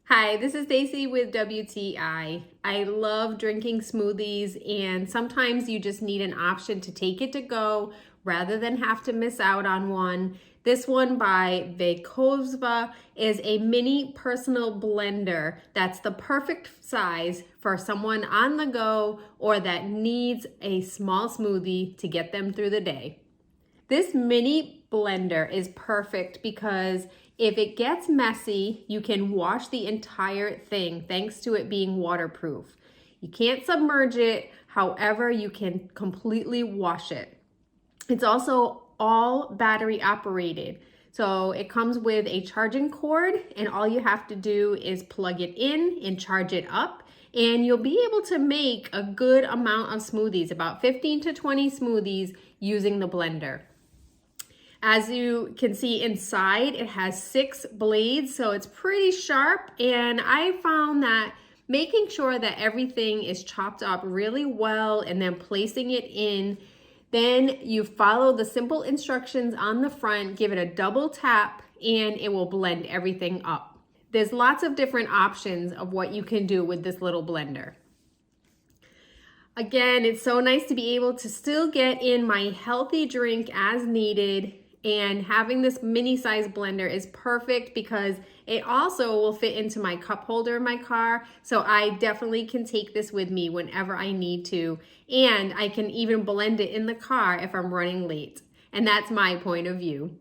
Hi, this is Stacy with WTI. I love drinking smoothies, and sometimes you just need an option to take it to go rather than have to miss out on one. This one by Vaeqozva is a mini personal blender that's the perfect size for someone on the go or that needs a small smoothie to get them through the day. This mini blender is perfect because if it gets messy, you can wash the entire thing thanks to it being waterproof. You can't submerge it, however, you can completely wash it. It's also all battery operated. So it comes with a charging cord, and all you have to do is plug it in and charge it up, and you'll be able to make a good amount of smoothies, about 15 to 20 smoothies using the blender. As you can see inside, it has 6 blades, so it's pretty sharp, and I found that making sure that everything is chopped up really well and then placing it in, then you follow the simple instructions on the front, give it a double tap, and it will blend everything up. There's lots of different options of what you can do with this little blender. Again, it's so nice to be able to still get in my healthy drink as needed, and having this mini size blender is perfect because it also will fit into my cup holder in my car. So I definitely can take this with me whenever I need to. And I can even blend it in the car if I'm running late. And that's my point of view.